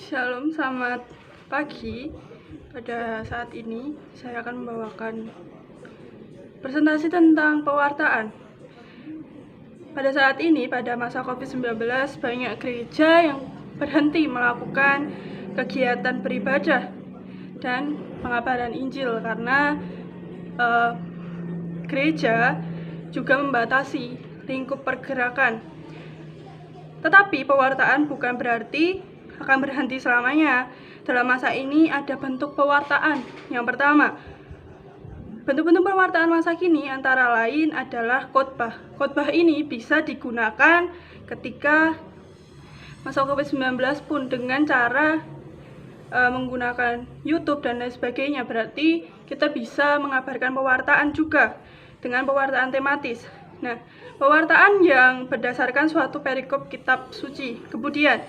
Shalom, selamat pagi. Pada saat ini saya akan membawakan presentasi tentang pewartaan. Pada saat ini, pada masa COVID-19, banyak gereja yang berhenti melakukan kegiatan beribadah dan pengabaran Injil karena gereja juga membatasi lingkup pergerakan. Tetapi pewartaan bukan berarti akan berhenti selamanya. Dalam masa ini ada bentuk pewartaan. Yang pertama, bentuk-bentuk pewartaan masa kini antara lain adalah khotbah. Khotbah ini bisa digunakan ketika masa COVID-19 pun dengan cara menggunakan YouTube dan lain sebagainya. Berarti kita bisa mengabarkan pewartaan juga dengan pewartaan tematis. Nah, pewartaan yang berdasarkan suatu perikop kitab suci. Kemudian,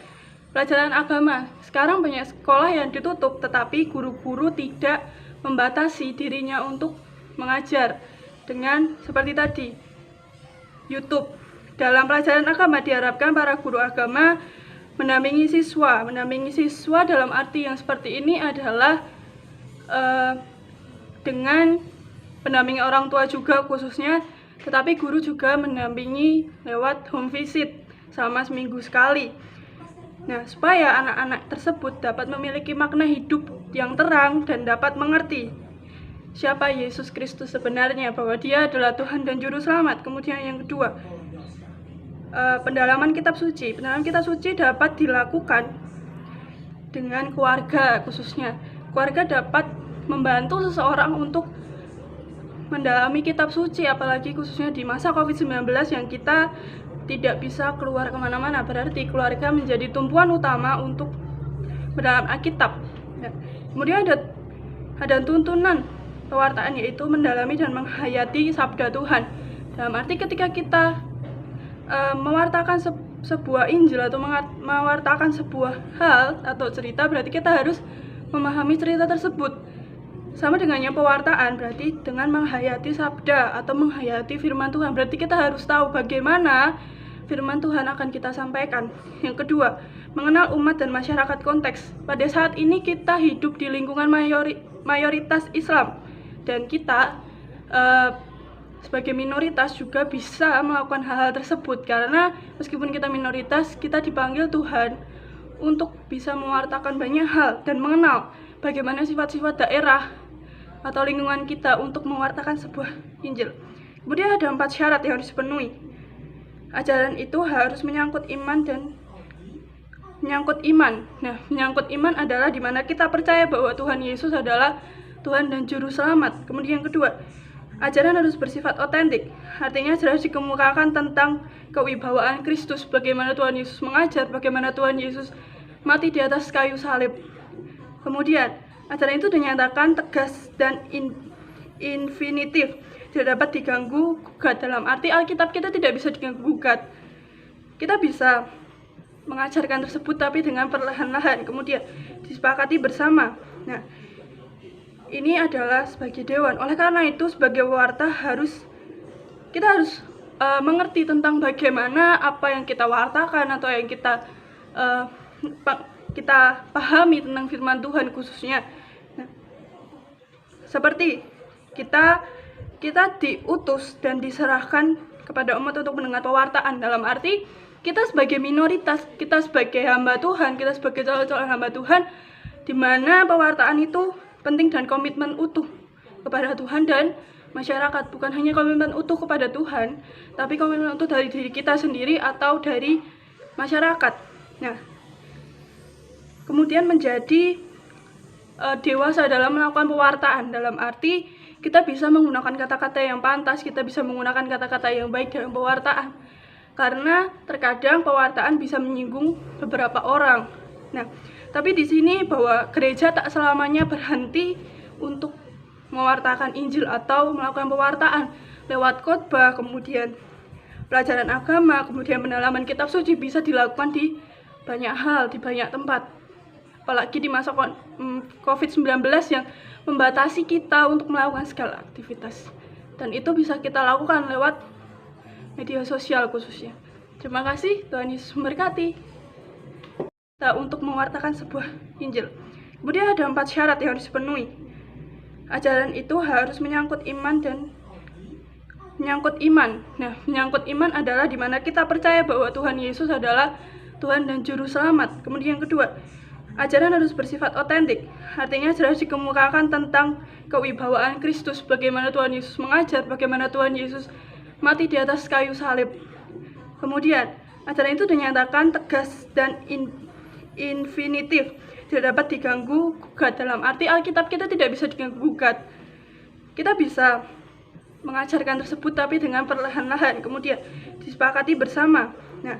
pelajaran agama. Sekarang banyak sekolah yang ditutup, tetapi guru-guru tidak membatasi dirinya untuk mengajar dengan seperti tadi, YouTube. Dalam pelajaran agama diharapkan para guru agama mendampingi siswa. Mendampingi siswa dalam arti yang seperti ini adalah dengan pendampingi orang tua juga khususnya, tetapi guru juga mendampingi lewat home visit selama seminggu sekali. Nah, supaya anak-anak tersebut dapat memiliki makna hidup yang terang dan dapat mengerti siapa Yesus Kristus sebenarnya, bahwa Dia adalah Tuhan dan Juru Selamat. Kemudian yang kedua, pendalaman kitab suci. Pendalaman kitab suci dapat dilakukan dengan keluarga khususnya. Keluarga dapat membantu seseorang untuk mendalami kitab suci, apalagi khususnya di masa COVID-19 yang kita tidak bisa keluar kemana-mana. Berarti keluarga menjadi tumpuan utama untuk mendalam Alkitab. Nah, kemudian ada tuntunan pewartaan, yaitu mendalami dan menghayati sabda Tuhan. Dalam arti ketika kita mewartakan sebuah Injil atau mewartakan sebuah hal atau cerita, berarti kita harus memahami cerita tersebut. Sama dengannya pewartaan, berarti dengan menghayati sabda atau menghayati firman Tuhan, berarti kita harus tahu bagaimana firman Tuhan akan kita sampaikan. Yang kedua, mengenal umat dan masyarakat konteks. Pada saat ini kita hidup di lingkungan mayoritas Islam, dan kita sebagai minoritas juga bisa melakukan hal-hal tersebut, karena meskipun kita minoritas, kita dipanggil Tuhan untuk bisa mewartakan banyak hal dan mengenal bagaimana sifat-sifat daerah atau lingkungan kita untuk mewartakan sebuah Injil. Kemudian ada 4 syarat yang harus dipenuhi. Ajaran itu harus menyangkut iman dan menyangkut iman. Nah, menyangkut iman adalah di mana kita percaya bahwa Tuhan Yesus adalah Tuhan dan Juru Selamat. Kemudian yang kedua, ajaran harus bersifat otentik. Artinya harus dikemukakan tentang kewibawaan Kristus, bagaimana Tuhan Yesus mengajar, bagaimana Tuhan Yesus mati di atas kayu salib. Kemudian, ajaran itu dinyatakan tegas dan infinitif, tidak dapat diganggu gugat. Dalam arti Alkitab kita tidak bisa diganggu gugat. Kita bisa mengajarkan tersebut tapi dengan perlahan-lahan, kemudian disepakati bersama. Nah, ini adalah sebagai dewan. Oleh karena itu, sebagai pewarta kita harus mengerti tentang bagaimana apa yang kita wartakan atau yang kita pahami tentang firman Tuhan khususnya. Nah, seperti kita diutus dan diserahkan kepada umat untuk mendengar pewartaan. Dalam arti kita sebagai minoritas, kita sebagai hamba Tuhan, kita sebagai calon-calon hamba Tuhan, di mana pewartaan itu penting dan komitmen utuh kepada Tuhan dan masyarakat. Bukan hanya komitmen utuh kepada Tuhan, tapi komitmen utuh dari diri kita sendiri atau dari masyarakat. Nah, kemudian menjadi dewasa dalam melakukan pewartaan. Dalam arti kita bisa menggunakan kata-kata yang pantas, kita bisa menggunakan kata-kata yang baik dalam pewartaan. Karena terkadang pewartaan bisa menyinggung beberapa orang. Nah, tapi di sini bahwa gereja tak selamanya berhenti untuk mewartakan Injil atau melakukan pewartaan lewat khotbah, kemudian pelajaran agama, kemudian pendalaman kitab suci bisa dilakukan di banyak hal, di banyak tempat. Apalagi di masa COVID-19 yang membatasi kita untuk melakukan segala aktivitas. Dan itu bisa kita lakukan lewat media sosial khususnya. Terima kasih, Tuhan Yesus memberkati. untuk mewartakan sebuah Injil. Kemudian ada 4 syarat yang harus dipenuhi. Ajaran itu harus menyangkut iman dan menyangkut iman. Nah, menyangkut iman adalah di mana kita percaya bahwa Tuhan Yesus adalah Tuhan dan Juru Selamat. Kemudian yang kedua, ajaran harus bersifat otentik. Artinya harus dikemukakan tentang kewibawaan Kristus, bagaimana Tuhan Yesus mengajar, bagaimana Tuhan Yesus mati di atas kayu salib. Kemudian, ajaran itu dinyatakan tegas dan infinitif, tidak dapat diganggu gugat. Dalam arti Alkitab kita tidak bisa diganggu gugat. Kita bisa mengajarkan tersebut tapi dengan perlahan-lahan, kemudian disepakati bersama. Nah,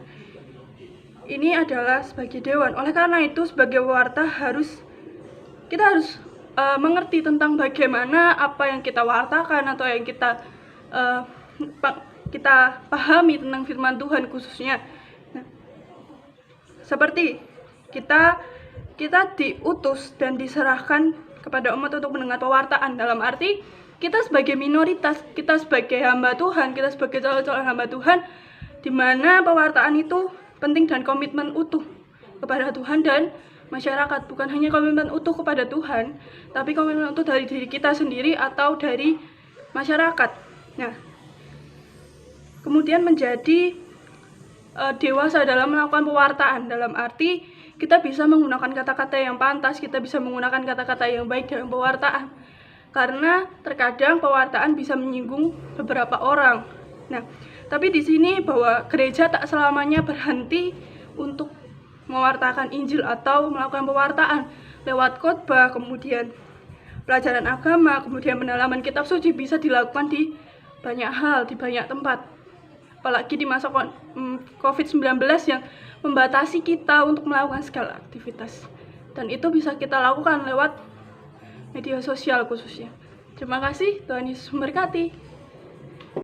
ini adalah sebagai dewan. Oleh karena itu, sebagai pewarta kita harus mengerti tentang bagaimana apa yang kita wartakan atau yang kita pahami tentang firman Tuhan khususnya. Nah, seperti kita diutus dan diserahkan kepada umat untuk mendengar pewartaan. Dalam arti kita sebagai minoritas, kita sebagai hamba Tuhan, kita sebagai calon-calon hamba Tuhan, di mana pewartaan itu penting dan komitmen utuh kepada Tuhan dan masyarakat. Bukan hanya komitmen utuh kepada Tuhan, tapi komitmen utuh dari diri kita sendiri atau dari masyarakat. Nah, kemudian menjadi dewasa dalam melakukan pewartaan. Dalam arti kita bisa menggunakan kata-kata yang pantas, kita bisa menggunakan kata-kata yang baik dalam pewartaan. Karena terkadang pewartaan bisa menyinggung beberapa orang. Nah, tapi di sini bahwa gereja tak selamanya berhenti untuk mewartakan Injil atau melakukan pewartaan lewat khotbah, kemudian pelajaran agama, kemudian pendalaman kitab suci bisa dilakukan di banyak hal, di banyak tempat. Apalagi di masa COVID-19 yang membatasi kita untuk melakukan segala aktivitas. Dan itu bisa kita lakukan lewat media sosial khususnya. Terima kasih, Tuhan Yesus memberkati.